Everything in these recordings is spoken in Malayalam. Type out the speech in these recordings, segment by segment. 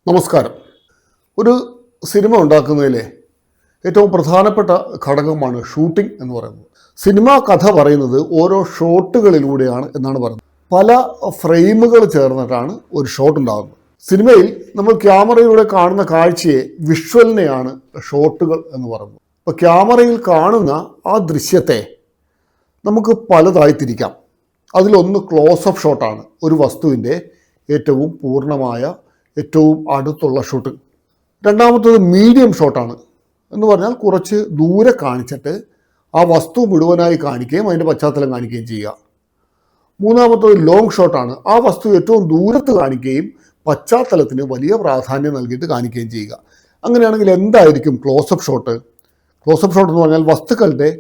നമസ്കാരം. ഒരു സിനിമ ഉണ്ടാക്കുന്നതിലെ ഏറ്റവും പ്രധാനപ്പെട്ട ഘടകമാണ് ഷൂട്ടിംഗ് എന്ന് പറയുന്നത്. സിനിമ കഥ പറയുന്നത് ഓരോ ഷോട്ടുകളിലൂടെയാണ് എന്നാണ് പറയുന്നത്. പല ഫ്രെയിമുകൾ ചേർന്നിട്ടാണ് ഒരു ഷോട്ട് ഉണ്ടാകുന്നത്. സിനിമയിൽ നമ്മൾ ക്യാമറയിലൂടെ കാണുന്ന കാഴ്ചയെ വിഷ്വലിനെയാണ് ഷോട്ടുകൾ എന്ന് പറയുന്നത്. അപ്പോൾ ക്യാമറയിൽ കാണുന്ന ആ ദൃശ്യത്തെ നമുക്ക് പലതായി തിരിക്കാം. അതിലൊന്ന് ക്ലോസപ്പ് ഷോട്ടാണ്, ഒരു വസ്തുവിൻ്റെ ഏറ്റവും പൂർണ്ണമായ ഏറ്റവും അടുത്തുള്ള ഷോട്ട്. രണ്ടാമത്തത് മീഡിയം ഷോട്ടാണ് എന്ന് പറഞ്ഞാൽ കുറച്ച് ദൂരെ കാണിച്ചിട്ട് ആ വസ്തു മുഴുവനായി കാണിക്കുകയും അതിൻ്റെ പശ്ചാത്തലം കാണിക്കുകയും ചെയ്യുക. മൂന്നാമത്തത് ലോങ് ഷോട്ടാണ്, ആ വസ്തു ഏറ്റവും ദൂരത്ത് കാണിക്കുകയും പശ്ചാത്തലത്തിന് വലിയ പ്രാധാന്യം നൽകിയിട്ട് കാണിക്കുകയും ചെയ്യുക. അങ്ങനെയാണെങ്കിൽ എന്തായിരിക്കും ക്ലോസപ്പ് ഷോട്ട്? ക്ലോസപ്പ് ഷോട്ട് എന്ന് പറഞ്ഞാൽ വസ്തുക്കളുടെ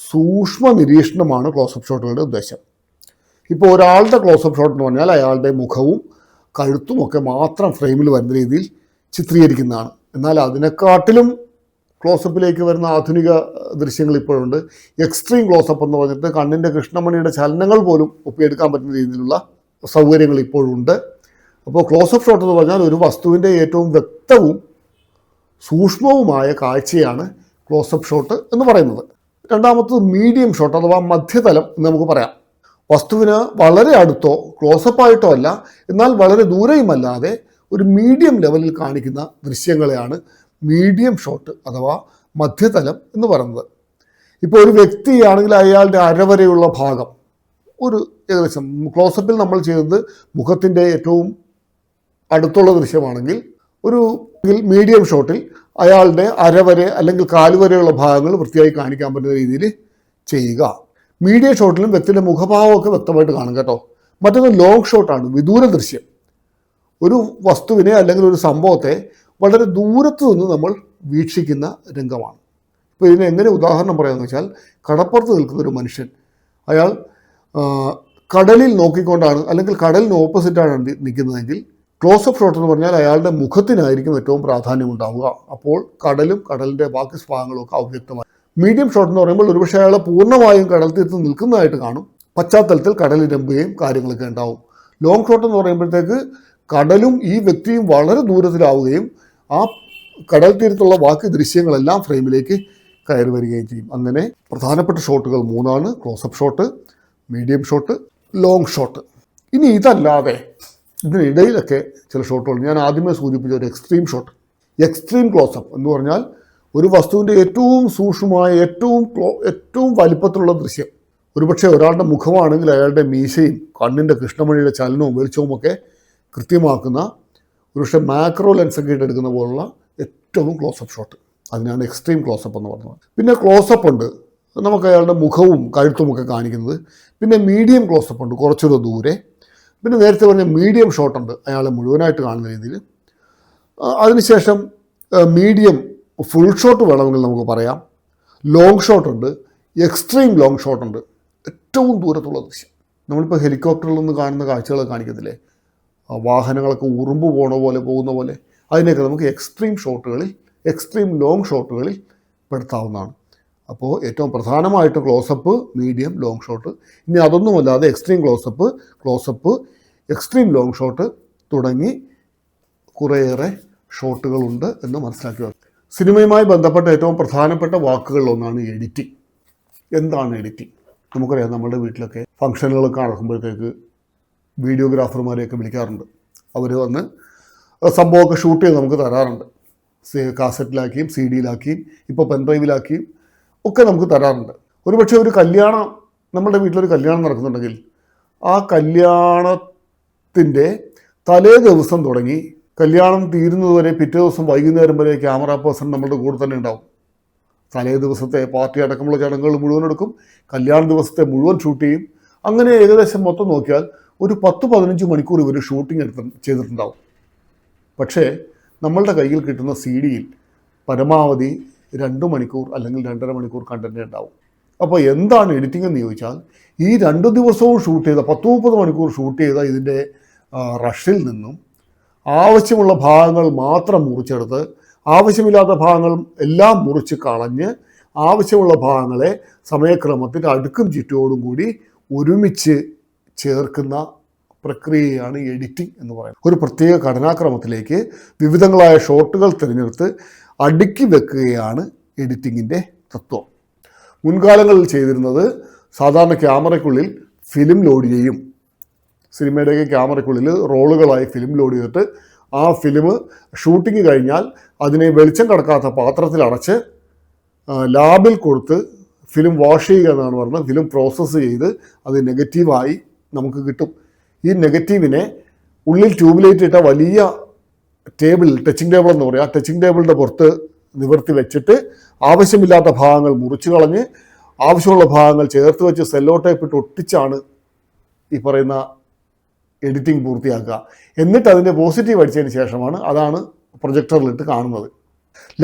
സൂക്ഷ്മ നിരീക്ഷണമാണ് ക്ലോസപ്പ് ഷോട്ടുകളുടെ ഉദ്ദേശം. ഇപ്പോൾ ഒരാളുടെ ക്ലോസപ്പ് ഷോട്ട് എന്ന് പറഞ്ഞാൽ അയാളുടെ മുഖവും കഴുത്തും ഒക്കെ മാത്രം ഫ്രെയിമിൽ വരുന്ന രീതിയിൽ ചിത്രീകരിക്കുന്നതാണ്. എന്നാൽ അതിനെക്കാട്ടിലും ക്ലോസപ്പിലേക്ക് വരുന്ന ആധുനിക ദൃശ്യങ്ങൾ ഇപ്പോഴുണ്ട്. എക്സ്ട്രീം ക്ലോസപ്പ് എന്ന് പറഞ്ഞിട്ട് കണ്ണിൻ്റെ കൃഷ്ണമണിയുടെ ചലനങ്ങൾ പോലും ഒപ്പിയെടുക്കാൻ പറ്റുന്ന രീതിയിലുള്ള സൗകര്യങ്ങൾ ഇപ്പോഴുണ്ട്. അപ്പോൾ ക്ലോസപ്പ് ഷോട്ട് എന്ന് പറഞ്ഞാൽ ഒരു വസ്തുവിൻ്റെ ഏറ്റവും വ്യക്തവും സൂക്ഷ്മവുമായ കാഴ്ചയാണ് ക്ലോസപ്പ് ഷോട്ട് എന്ന് പറയുന്നത്. രണ്ടാമത്തത് മീഡിയം ഷോട്ട് അഥവാ മധ്യതലം എന്ന് നമുക്ക് പറയാം. വസ്തുവിന് വളരെ അടുത്തോ ക്ലോസപ്പായിട്ടോ അല്ല, എന്നാൽ വളരെ ദൂരെയുമല്ലാതെ ഒരു മീഡിയം ലെവലിൽ കാണിക്കുന്ന ദൃശ്യങ്ങളെയാണ് മീഡിയം ഷോട്ട് അഥവാ മധ്യതലം എന്ന് പറയുന്നത്. ഇപ്പോൾ ഒരു വ്യക്തിയാണെങ്കിൽ അയാളുടെ അരവരെയുള്ള ഭാഗം ഒരു ഏകദേശം ക്ലോസപ്പിൽ നമ്മൾ ചെയ്തത് മുഖത്തിൻ്റെ ഏറ്റവും അടുത്തുള്ള ദൃശ്യമാണെങ്കിൽ, ഒരു മീഡിയം ഷോട്ടിൽ അയാളുടെ അരവരെ അല്ലെങ്കിൽ കാലുവരെയുള്ള ഭാഗങ്ങൾ വൃത്തിയായി കാണിക്കാൻ പറ്റുന്ന രീതിയിൽ ചെയ്യുക. മീഡിയം ഷോട്ടിലും വ്യക്തിയുടെ മുഖഭാവമൊക്കെ വ്യക്തമായിട്ട് കാണും കേട്ടോ. മറ്റൊന്ന് ലോങ് ഷോട്ടാണ്, വിദൂര ദൃശ്യം. ഒരു വസ്തുവിനെ അല്ലെങ്കിൽ ഒരു സംഭവത്തെ വളരെ ദൂരത്ത് നിന്ന് നമ്മൾ വീക്ഷിക്കുന്ന രംഗമാണ്. ഇപ്പോൾ ഇതിന് എങ്ങനെ ഉദാഹരണം പറയാമെന്ന് വെച്ചാൽ, കടപ്പുറത്ത് നിൽക്കുന്ന ഒരു മനുഷ്യൻ, അയാൾ കടലിൽ നോക്കിക്കൊണ്ടാണ് അല്ലെങ്കിൽ കടലിന് ഓപ്പോസിറ്റാണ് നിൽക്കുന്നതെങ്കിൽ ക്ലോസപ്പ് ഷോട്ട് എന്ന് പറഞ്ഞാൽ അയാളുടെ മുഖത്തിനായിരിക്കും ഏറ്റവും പ്രാധാന്യം ഉണ്ടാവുക. അപ്പോൾ കടലും കടലിൻ്റെ ബാക്കി ഭാഗങ്ങളും ഒക്കെ അവ്യക്തമായി. മീഡിയം ഷോട്ട് എന്ന് പറയുമ്പോൾ ഒരുപക്ഷെ അയാൾ പൂർണ്ണമായും കടൽ തീരത്ത് നിൽക്കുന്നതായിട്ട് കാണും, പശ്ചാത്തലത്തിൽ കടലിരമ്പുകയും കാര്യങ്ങളൊക്കെ ഉണ്ടാവും. ലോങ് ഷോട്ട് എന്ന് പറയുമ്പോഴത്തേക്ക് കടലും ഈ വ്യക്തിയും വളരെ ദൂരത്തിലാവുകയും ആ കടൽ തീരത്തുള്ള ബാക്കി ദൃശ്യങ്ങളെല്ലാം ഫ്രെയിമിലേക്ക് കയറി വരികയും ചെയ്യും. അങ്ങനെ പ്രധാനപ്പെട്ട ഷോട്ടുകൾ മൂന്നാണ്: close-up shot, medium shot, long shot. ഇനി ഇതല്ലാതെ ഇതിനിടയിലൊക്കെ ചില ഷോട്ടുകൾ ഞാൻ ആദ്യമേ സൂചിപ്പിച്ച ഒരു എക്സ്ട്രീം ഷോട്ട്. എക്സ്ട്രീം ക്ലോസപ്പ് എന്ന് പറഞ്ഞാൽ ഒരു വസ്തുവിൻ്റെ ഏറ്റവും സൂക്ഷ്മമായ ഏറ്റവും വലിപ്പത്തിലുള്ള ദൃശ്യം. ഒരുപക്ഷെ ഒരാളുടെ മുഖമാണെങ്കിൽ അയാളുടെ മീശയും കണ്ണിൻ്റെ കൃഷ്ണമണിയുടെ ചലനവും വെളിച്ചവും ഒക്കെ കൃത്യമാക്കുന്ന ഒരുപക്ഷെ മാക്രോ ലെൻസൊക്കെ ഇട്ടെടുക്കുന്ന പോലുള്ള ഏറ്റവും ക്ലോസപ്പ് ഷോട്ട്, അതിനാണ് എക്സ്ട്രീം ക്ലോസപ്പ് എന്ന് പറയുന്നത്. പിന്നെ ക്ലോസപ്പ് ഉണ്ട്, നമുക്ക് അയാളുടെ മുഖവും കഴുത്തുമൊക്കെ കാണിക്കുന്നത്. പിന്നെ മീഡിയം ക്ലോസപ്പ് ഉണ്ട്, കുറച്ചൊരു ദൂരെ. പിന്നെ നേരത്തെ പറഞ്ഞ മീഡിയം ഷോട്ടുണ്ട്, അയാളെ മുഴുവനായിട്ട് കാണുന്ന രീതിയിൽ. അതിനുശേഷം മീഡിയം ഫുൾ ഷോട്ട് വേണമെങ്കിൽ നമുക്ക് പറയാം. ലോങ് ഷോട്ടുണ്ട്, എക്സ്ട്രീം ലോങ് ഷോട്ടുണ്ട്, ഏറ്റവും ദൂരത്തുള്ള ദൃശ്യം. നമ്മളിപ്പോൾ ഹെലികോപ്റ്ററിൽ നിന്ന് കാണുന്ന കാഴ്ചകൾ കാണിക്കത്തില്ലേ, വാഹനങ്ങളൊക്കെ ഉറുമ്പ് പോകുന്ന പോലെ അതിനെയൊക്കെ നമുക്ക് എക്സ്ട്രീം ലോങ് ഷോട്ടുകളിൽ പെടുത്താവുന്നതാണ്. അപ്പോൾ ഏറ്റവും പ്രധാനമായിട്ട് ക്ലോസപ്പ്, മീഡിയം, ലോങ് ഷോട്ട്. ഇനി അതൊന്നുമല്ലാതെ extreme close up, extreme long shot തുടങ്ങി കുറേയേറെ ഷോട്ടുകളുണ്ട് എന്ന് മനസ്സിലാക്കുക. സിനിമയുമായി ബന്ധപ്പെട്ട ഏറ്റവും പ്രധാനപ്പെട്ട വാക്കുകളിലൊന്നാണ് എഡിറ്റിംഗ്. എന്താണ് എഡിറ്റിംഗ്? നമുക്കറിയാം, നമ്മുടെ വീട്ടിലൊക്കെ ഫംഗ്ഷനുകളൊക്കെ നടക്കുമ്പോഴത്തേക്ക് വീഡിയോഗ്രാഫർമാരെയൊക്കെ വിളിക്കാറുണ്ട്. അവർ വന്ന് സംഭവമൊക്കെ ഷൂട്ട് ചെയ്ത് നമുക്ക് തരാറുണ്ട്. കാസറ്റിലാക്കിയും CD-യിലാക്കിയും ഇപ്പോൾ പെൻഡ്രൈവിലാക്കിയും ഒക്കെ നമുക്ക് തരാറുണ്ട്. ഒരുപക്ഷെ ഒരു കല്യാണം, നമ്മുടെ വീട്ടിലൊരു കല്യാണം നടക്കുന്നുണ്ടെങ്കിൽ ആ കല്യാണത്തിൻ്റെ തലേ ദിവസം തുടങ്ങി കല്യാണം തീരുന്നതുവരെ പിറ്റേ ദിവസം വൈകുന്നേരം വരെ ക്യാമറ പേഴ്സൺ നമ്മുടെ കൂടെ തന്നെ ഉണ്ടാവും. തലേ ദിവസത്തെ പാർട്ടി അടക്കമുള്ള ചടങ്ങുകൾ മുഴുവൻ എടുക്കും, കല്യാണ ദിവസത്തെ മുഴുവൻ ഷൂട്ട് ചെയ്യും. അങ്ങനെ ഏകദേശം മൊത്തം നോക്കിയാൽ ഒരു 10-15 മണിക്കൂർ ഇവർ ഷൂട്ടിംഗ് ചെയ്തിട്ടുണ്ടാവും. പക്ഷേ നമ്മളുടെ കയ്യിൽ കിട്ടുന്ന CD-യിൽ പരമാവധി 2 മണിക്കൂർ അല്ലെങ്കിൽ 2.5 മണിക്കൂർ കണ്ടന്റ് ഉണ്ടാവും. അപ്പോൾ എന്താണ് എഡിറ്റിംഗ് എന്ന് ചോദിച്ചാൽ, ഈ 2 ദിവസവും ഷൂട്ട് ചെയ്ത 10-30 മണിക്കൂർ ഷൂട്ട് ചെയ്ത ഇതിൻ്റെ റഷിൽ നിന്നും ആവശ്യമുള്ള ഭാഗങ്ങൾ മാത്രം മുറിച്ചെടുത്ത് ആവശ്യമില്ലാത്ത ഭാഗങ്ങൾ എല്ലാം മുറിച്ച് കളഞ്ഞ് ആവശ്യമുള്ള ഭാഗങ്ങളെ സമയക്രമത്തിൽ അടുക്കും ചിട്ടയോടും കൂടി ഒരുമിച്ച് ചേർക്കുന്ന പ്രക്രിയയാണ് എഡിറ്റിംഗ് എന്ന് പറയുന്നത്. ഒരു പ്രത്യേക ഘടനാക്രമത്തിലേക്ക് വിവിധങ്ങളായ ഷോട്ടുകൾ തിരഞ്ഞെടുത്ത് അടുക്കി വെക്കുകയാണ് എഡിറ്റിങ്ങിൻ്റെ തത്വം. മുൻകാലങ്ങളിൽ ചെയ്തിരുന്നത് സാധാരണ ക്യാമറയ്ക്കുള്ളിൽ ഫിലിം ലോഡ് ചെയ്യും. സിനിമയുടെയൊക്കെ ക്യാമറയ്ക്കുള്ളിൽ റോളുകളായി ഫിലിം ലോഡ് ചെയ്തിട്ട് ആ ഫിലിം ഷൂട്ടിങ് കഴിഞ്ഞാൽ അതിനെ വെളിച്ചം കടക്കാത്ത പാത്രത്തിൽ അടച്ച് ലാബിൽ കൊടുത്ത് ഫിലിം വാഷ് ചെയ്യുക എന്നാണ് പറഞ്ഞത്. ഫിലിം പ്രോസസ്സ് ചെയ്ത് അത് നെഗറ്റീവായി നമുക്ക് കിട്ടും. ഈ നെഗറ്റീവിനെ ഉള്ളിൽ ട്യൂബിലൈറ്റ് ഇട്ട വലിയ ടേബിൾ, ടച്ചിങ് ടേബിൾ എന്ന് പറയുക, ആ ടച്ചിങ് ടേബിളിൻ്റെ പുറത്ത് നിവർത്തി വെച്ചിട്ട് ആവശ്യമില്ലാത്ത ഭാഗങ്ങൾ മുറിച്ച് കളഞ്ഞ് ആവശ്യമുള്ള ഭാഗങ്ങൾ ചേർത്ത് വെച്ച് സെല്ലോ ടേപ്പ് ഇട്ട് ഒട്ടിച്ചാണ് ഈ പറയുന്ന എഡിറ്റിംഗ് പൂർത്തിയാക്കുക. എന്നിട്ട് അതിൻ്റെ പോസിറ്റീവ് അടിച്ചതിന് ശേഷമാണ് അതാണ് പ്രൊജക്ടറിലിട്ട് കാണുന്നത്.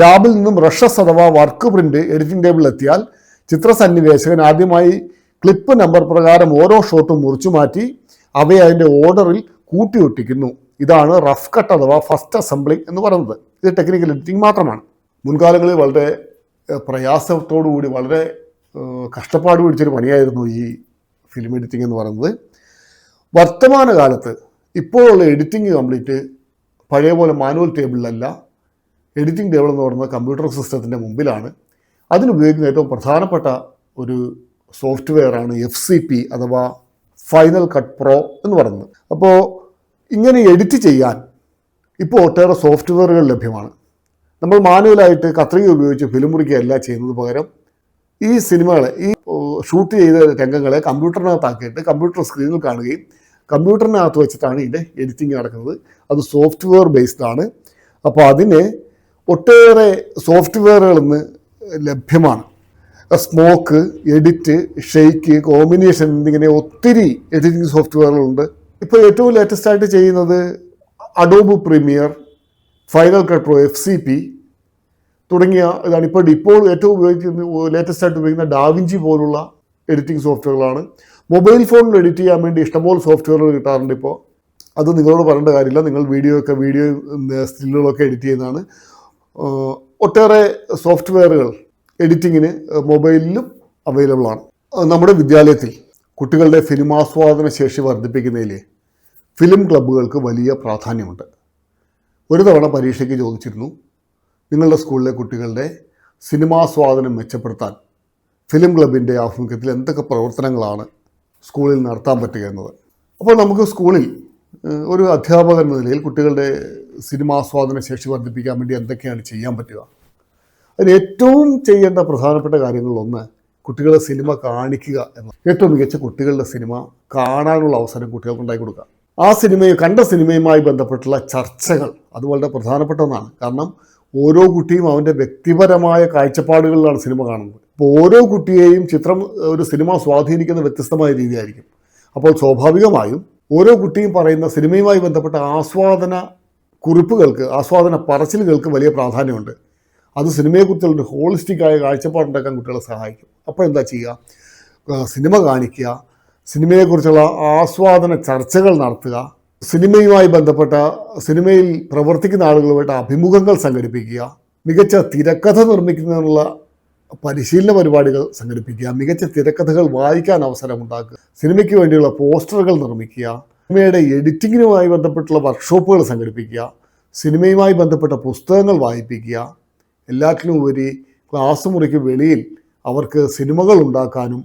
ലാബിൽ നിന്നും റഷസ് അഥവാ വർക്ക് പ്രിന്റ് എഡിറ്റിംഗ് ടേബിളിൽ എത്തിയാൽ ചിത്രസന്നിവേശകൻ ആദ്യമായി ക്ലിപ്പ് നമ്പർ പ്രകാരം ഓരോ ഷോട്ടും മുറിച്ചു മാറ്റി അവയെ അതിൻ്റെ ഓർഡറിൽ കൂട്ടിയൊട്ടിക്കുന്നു. ഇതാണ് റഫ് കട്ട് അഥവാ ഫസ്റ്റ് അസംബ്ലിംഗ് എന്ന് പറയുന്നത്. ഇത് ടെക്നിക്കൽ എഡിറ്റിംഗ് മാത്രമാണ്. മുൻകാലങ്ങളിൽ വളരെ പ്രയാസത്തോടുകൂടി വളരെ കഷ്ടപ്പാട് പിടിച്ചൊരു പണിയായിരുന്നു ഈ ഫിലിം എഡിറ്റിംഗ് എന്ന് പറയുന്നത്. വർത്തമാന കാലത്ത് ഇപ്പോഴുള്ള എഡിറ്റിംഗ് കംപ്ലീറ്റ് പഴയ പോലെ മാനുവൽ ടേബിളിലല്ല. എഡിറ്റിംഗ് ടേബിൾ എന്ന് പറയുന്നത് കമ്പ്യൂട്ടർ സിസ്റ്റത്തിൻ്റെ മുമ്പിലാണ്. അതിനുപയോഗിക്കുന്ന ഏറ്റവും പ്രധാനപ്പെട്ട ഒരു സോഫ്റ്റ്വെയറാണ് FCP അഥവാ ഫൈനൽ കട്ട് പ്രോ എന്ന് പറയുന്നത്. അപ്പോൾ ഇങ്ങനെ എഡിറ്റ് ചെയ്യാൻ ഇപ്പോൾ ഒട്ടേറെ സോഫ്റ്റ്വെയറുകൾ ലഭ്യമാണ്. നമ്മൾ മാനുവലായിട്ട് കത്രിക ഉപയോഗിച്ച് ഫിലിം മുറിക്കുകയല്ല ചെയ്യുന്നത്. പകരം ഈ സിനിമകളെ, ഈ ഷൂട്ട് ചെയ്ത രംഗങ്ങളെ കമ്പ്യൂട്ടറിനകത്താക്കിയിട്ട് കമ്പ്യൂട്ടർ സ്ക്രീനിൽ കാണുകയും കമ്പ്യൂട്ടറിനകത്ത് വെച്ചിട്ടാണ് ഇതിൻ്റെ എഡിറ്റിംഗ് നടക്കുന്നത്. അത് സോഫ്റ്റ്വെയർ ബേസ്ഡ് ആണ്. അപ്പോൾ അതിന് ഒട്ടേറെ സോഫ്റ്റ്വെയറുകൾ ഇന്ന് ലഭ്യമാണ്. സ്മോക്ക്, എഡിറ്റ്, ഷെയ്ക്ക്, കോമ്പിനേഷൻ എന്നിങ്ങനെ ഒത്തിരി എഡിറ്റിംഗ് സോഫ്റ്റ്വെയറുകളുണ്ട്. ഇപ്പോൾ ഏറ്റവും ലേറ്റസ്റ്റ് ആയിട്ട് ചെയ്യുന്നത് Adobe premier, final cut pro, FCP തുടങ്ങിയ ഇതാണ്. ഇപ്പോൾ ഏറ്റവും ലേറ്റസ്റ്റ് ആയിട്ട് ഉപയോഗിക്കുന്ന ഡാവിഞ്ചി പോലുള്ള എഡിറ്റിംഗ് സോഫ്റ്റ്വെയറുകളാണ്. മൊബൈൽ ഫോണിൽ എഡിറ്റ് ചെയ്യാൻ വേണ്ടി ഇഷ്ടംപോലെ സോഫ്റ്റ്വെയറുകൾ കിട്ടാറുണ്ട് ഇപ്പോൾ. അത് നിങ്ങളോട് പറയേണ്ട കാര്യമില്ല. നിങ്ങൾ വീഡിയോ സ്റ്റില്ലുകളൊക്കെ എഡിറ്റ് ചെയ്യുന്നതാണ്. ഒട്ടേറെ സോഫ്റ്റ്വെയറുകൾ എഡിറ്റിങ്ങിന് മൊബൈലിലും അവൈലബിൾ ആണ്. നമ്മുടെ വിദ്യാലയത്തിൽ കുട്ടികളുടെ ഫിലിമാസ്വാദന ശേഷി വർദ്ധിപ്പിക്കുന്നതിൽ ഫിലിം ക്ലബ്ബുകൾക്ക് വലിയ പ്രാധാന്യമുണ്ട്. ഒരു തവണ പരീക്ഷയ്ക്ക് ചോദിച്ചിരുന്നു, നിങ്ങളുടെ സ്കൂളിലെ കുട്ടികളുടെ സിനിമാസ്വാദനം മെച്ചപ്പെടുത്താൻ ഫിലിം ക്ലബിൻ്റെ ആഭിമുഖ്യത്തിൽ എന്തൊക്കെ പ്രവർത്തനങ്ങളാണ് സ്കൂളിൽ നടത്താൻ പറ്റുക എന്നത്. അപ്പോൾ നമുക്ക് സ്കൂളിൽ ഒരു അധ്യാപകൻ എന്ന നിലയിൽ കുട്ടികളുടെ സിനിമാസ്വാദന ശേഷി വർദ്ധിപ്പിക്കാൻ വേണ്ടി എന്തൊക്കെയാണ് ചെയ്യാൻ പറ്റുക? അതിന് ഏറ്റവും ചെയ്യേണ്ട പ്രധാനപ്പെട്ട കാര്യങ്ങളിലൊന്ന് കുട്ടികളെ സിനിമ കാണിക്കുക എന്നത്. ഏറ്റവും മികച്ച കുട്ടികളുടെ സിനിമ കാണാനുള്ള അവസരം കുട്ടികൾക്ക് ഉണ്ടാക്കി കൊടുക്കുക. ആ കണ്ട സിനിമയുമായി ബന്ധപ്പെട്ടുള്ള ചർച്ചകൾ അത് വളരെ പ്രധാനപ്പെട്ട ഒന്നാണ്. കാരണം ഓരോ കുട്ടിയും അവൻ്റെ വ്യക്തിപരമായ കാഴ്ചപ്പാടുകളിലാണ് സിനിമ കാണുന്നത്. അപ്പോൾ ഓരോ കുട്ടിയെയും ഒരു സിനിമ സ്വാധീനിക്കുന്ന വ്യത്യസ്തമായ രീതിയായിരിക്കും. അപ്പോൾ സ്വാഭാവികമായും ഓരോ കുട്ടിയും പറയുന്ന സിനിമയുമായി ബന്ധപ്പെട്ട ആസ്വാദന കുറിപ്പുകൾക്ക്, ആസ്വാദന പറച്ചിലുകൾക്ക് വലിയ പ്രാധാന്യമുണ്ട്. അത് സിനിമയെക്കുറിച്ചുള്ളൊരു ഹോളിസ്റ്റിക്കായ കാഴ്ചപ്പാടുണ്ടാക്കാൻ കുട്ടികളെ സഹായിക്കും. അപ്പോൾ എന്താ ചെയ്യുക? സിനിമ കാണിക്കുക, സിനിമയെക്കുറിച്ചുള്ള ആസ്വാദന ചർച്ചകൾ നടത്തുക, സിനിമയുമായി ബന്ധപ്പെട്ട സിനിമയിൽ പ്രവർത്തിക്കുന്ന ആളുകളുമായിട്ട് അഭിമുഖങ്ങൾ സംഘടിപ്പിക്കുക, മികച്ച തിരക്കഥ നിർമ്മിക്കുന്നതിനുള്ള പരിശീലന പരിപാടികൾ സംഘടിപ്പിക്കുക, മികച്ച തിരക്കഥകൾ വായിക്കാൻ അവസരമുണ്ടാക്കുക, സിനിമയ്ക്ക് വേണ്ടിയുള്ള പോസ്റ്ററുകൾ നിർമ്മിക്കുക, സിനിമയുടെ എഡിറ്റിങ്ങിനുമായി ബന്ധപ്പെട്ടുള്ള വർക്ക്ഷോപ്പുകൾ സംഘടിപ്പിക്കുക, സിനിമയുമായി ബന്ധപ്പെട്ട പുസ്തകങ്ങൾ വായിപ്പിക്കുക. എല്ലാറ്റിനും ഉപരി ക്ലാസ് മുറിക്ക് വെളിയിൽ അവർക്ക് സിനിമകൾ ഉണ്ടാക്കാനും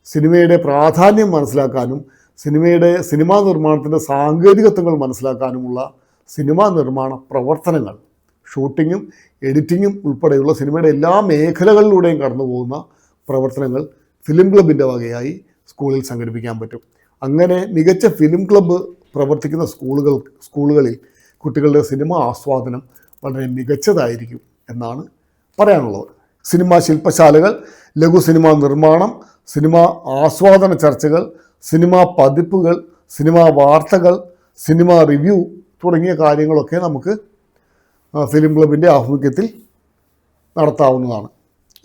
സിനിമയുടെ പ്രാധാന്യം മനസ്സിലാക്കാനും സിനിമാ നിർമ്മാണത്തിൻ്റെ സാങ്കേതികത്വങ്ങൾ മനസ്സിലാക്കാനുമുള്ള സിനിമാ നിർമ്മാണ പ്രവർത്തനങ്ങൾ, ഷൂട്ടിങ്ങും എഡിറ്റിങ്ങും ഉൾപ്പെടെയുള്ള സിനിമയുടെ എല്ലാ മേഖലകളിലൂടെയും കടന്നു പോകുന്ന പ്രവർത്തനങ്ങൾ ഫിലിം ക്ലബിൻ്റെ വകയായി സ്കൂളിൽ സംഘടിപ്പിക്കാൻ പറ്റും. അങ്ങനെ മികച്ച ഫിലിം ക്ലബ്ബ് പ്രവർത്തിക്കുന്ന സ്കൂളുകളിൽ കുട്ടികളുടെ സിനിമ ആസ്വാദനം വളരെ മികച്ചതായിരിക്കും എന്നാണ് പറയാനുള്ളത്. സിനിമാ ശില്പശാലകൾ, ലഘു സിനിമാ നിർമ്മാണം, സിനിമാ ആസ്വാദന ചർച്ചകൾ, സിനിമാ പതിപ്പുകൾ, സിനിമാ വാർത്തകൾ, സിനിമാ റിവ്യൂ തുടങ്ങിയ കാര്യങ്ങളൊക്കെ നമുക്ക് ഫിലിം ക്ലബിൻ്റെ ആഭിമുഖ്യത്തിൽ നടത്താവുന്നതാണ്.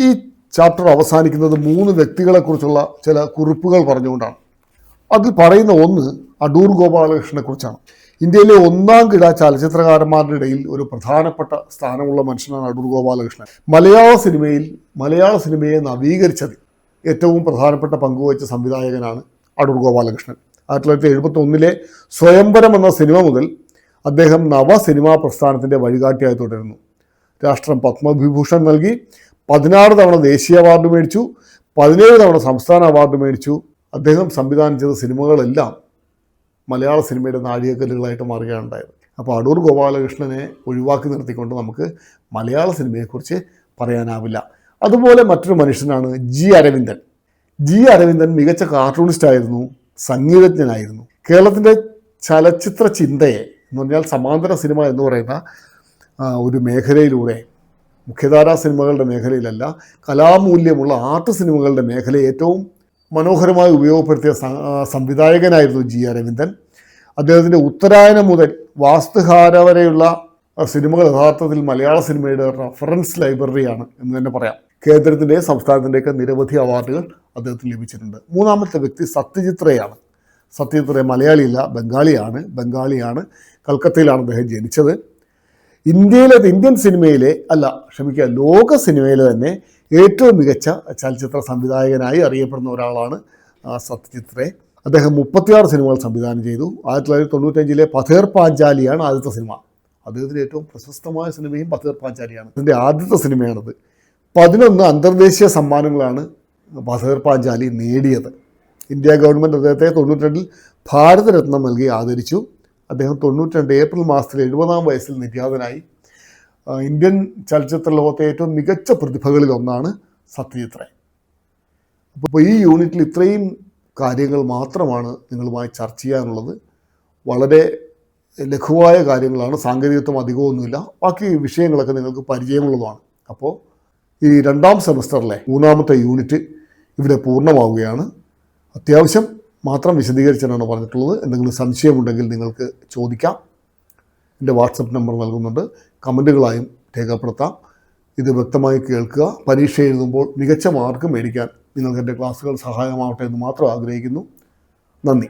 ഈ ചാപ്റ്റർ അവസാനിക്കുന്നത് 3 വ്യക്തികളെക്കുറിച്ചുള്ള ചില കുറിപ്പുകൾ പറഞ്ഞുകൊണ്ടാണ്. അതിൽ പറയുന്ന ഒന്ന് അടൂർ ഗോപാലകൃഷ്ണനെ കുറിച്ചാണ്. ഇന്ത്യയിലെ 1ാം കിട ചലച്ചിത്രകാരന്മാരുടെ ഇടയിൽ ഒരു പ്രധാനപ്പെട്ട സ്ഥാനമുള്ള മനുഷ്യനാണ് അടൂർ ഗോപാലകൃഷ്ണൻ. മലയാള സിനിമയെ നവീകരിച്ചതിൽ ഏറ്റവും പ്രധാനപ്പെട്ട പങ്കുവഹിച്ച സംവിധായകനാണ് അടൂർ ഗോപാലകൃഷ്ണൻ. 1971 സ്വയംവരം എന്ന സിനിമ മുതൽ അദ്ദേഹം നവ സിനിമാ പ്രസ്ഥാനത്തിൻ്റെ വഴികാട്ടിയായി തുടരുന്നു. രാഷ്ട്രം പത്മവിഭൂഷൺ നൽകി, 16 തവണ ദേശീയ അവാർഡ് മേടിച്ചു, 17 തവണ സംസ്ഥാന അവാർഡ് മേടിച്ചു. അദ്ദേഹം സംവിധാനം ചെയ്ത സിനിമകളെല്ലാം മലയാള സിനിമയുടെ നാഴികക്കല്ലുകളായിട്ട് മാറുകയാണ് ഉണ്ടായത്. അപ്പോൾ അടൂർ ഗോപാലകൃഷ്ണനെ ഒഴിവാക്കി നിർത്തിക്കൊണ്ട് നമുക്ക് മലയാള സിനിമയെക്കുറിച്ച് പറയാനാവില്ല. അതുപോലെ മറ്റൊരു മനുഷ്യനാണ് ജി അരവിന്ദൻ. ജി അരവിന്ദൻ മികച്ച കാർട്ടൂണിസ്റ്റ് ആയിരുന്നു, സംഗീതജ്ഞനായിരുന്നു. കേരളത്തിൻ്റെ ചലച്ചിത്ര ചിന്തയെ എന്ന് പറഞ്ഞാൽ സമാന്തര സിനിമ എന്ന് പറയുന്ന ഒരു മേഖലയിലൂടെ, മുഖ്യധാരാ സിനിമകളുടെ മേഖലയിലല്ല, കലാമൂല്യമുള്ള ആർട്ട് സിനിമകളുടെ മേഖലയെ ഏറ്റവും മനോഹരമായി ഉപയോഗപ്പെടുത്തിയ സംവിധായകനായിരുന്നു ജി അരവിന്ദൻ. അദ്ദേഹത്തിൻ്റെ ഉത്തരായനം മുതൽ വാസ്തുഹാര വരെയുള്ള സിനിമകൾ യഥാർത്ഥത്തിൽ മലയാള സിനിമയുടെ റെഫറൻസ് ലൈബ്രറിയാണ് എന്ന് തന്നെ പറയാം. കേന്ദ്രത്തിൻ്റെയും സംസ്ഥാനത്തിൻ്റെയൊക്കെ നിരവധി അവാർഡുകൾ അദ്ദേഹത്തിന് ലഭിച്ചിട്ടുണ്ട്. മൂന്നാമത്തെ വ്യക്തി സത്യജിത്രയാണ്. സത്യജിത്ര മലയാളിയല്ല, ബംഗാളിയാണ്. കൽക്കത്തയിലാണ് അദ്ദേഹം ജനിച്ചത്. ഇന്ത്യൻ സിനിമയിലെ ലോക സിനിമയിലെ തന്നെ ഏറ്റവും മികച്ച ചലച്ചിത്ര സംവിധായകനായി അറിയപ്പെടുന്ന ഒരാളാണ് സത്യജിത്രേ. അദ്ദേഹം 36 സിനിമകൾ സംവിധാനം ചെയ്തു. 1995 പഥേർ പാഞ്ചാലിയാണ് ആദ്യത്തെ സിനിമ. അദ്ദേഹത്തിൻ്റെ ഏറ്റവും പ്രശസ്തമായ സിനിമയും പഥേർ പാഞ്ചാലിയാണ്. ഇതിൻ്റെ ആദ്യത്തെ സിനിമയാണത്. 11 അന്തർദേശീയ സമ്മാനങ്ങളാണ് പഥേർ പാഞ്ചാലി നേടിയത്. ഇന്ത്യ ഗവൺമെൻറ് അദ്ദേഹത്തെ 92 ഭാരതരത്നം നൽകി ആദരിച്ചു. അദ്ദേഹം 92 ഏപ്രിൽ മാസത്തിൽ 70-ാം വയസ്സിൽ നിര്യാതനായി. ഇന്ത്യൻ ചലച്ചിത്ര ലോകത്തെ ഏറ്റവും മികച്ച പ്രതിഭകളിൽ ഒന്നാണ് സത്യജിത്ര. അപ്പോൾ ഈ യൂണിറ്റിൽ ഇത്രയും കാര്യങ്ങൾ മാത്രമാണ് നിങ്ങളുമായി ചർച്ച ചെയ്യാനുള്ളത്. വളരെ ലഘുവായ കാര്യങ്ങളാണ്, സാങ്കേതികത്വം അധികമൊന്നുമില്ല. ബാക്കി വിഷയങ്ങളൊക്കെ നിങ്ങൾക്ക് പരിചയമുള്ളതാണ്. അപ്പോൾ ഈ 2ാം സെമസ്റ്ററിലെ 3ാമത്തെ യൂണിറ്റ് ഇവിടെ പൂർണ്ണമാവുകയാണ്. അത്യാവശ്യം മാത്രം വിശദീകരിച്ചാണ് പറഞ്ഞിട്ടുള്ളത്. എന്തെങ്കിലും സംശയമുണ്ടെങ്കിൽ നിങ്ങൾക്ക് ചോദിക്കാം. എൻ്റെ വാട്സപ്പ് നമ്പർ നൽകുന്നുണ്ട്, കമൻറ്റുകളായും രേഖപ്പെടുത്താം. ഇത് വ്യക്തമായി കേൾക്കുക. പരീക്ഷ എഴുതുമ്പോൾ മികച്ച മാർക്ക് മേടിക്കാൻ നിങ്ങൾക്ക് എൻ്റെ ക്ലാസ്സുകൾ സഹായമാവട്ടെ എന്ന് മാത്രം ആഗ്രഹിക്കുന്നു. നന്ദി.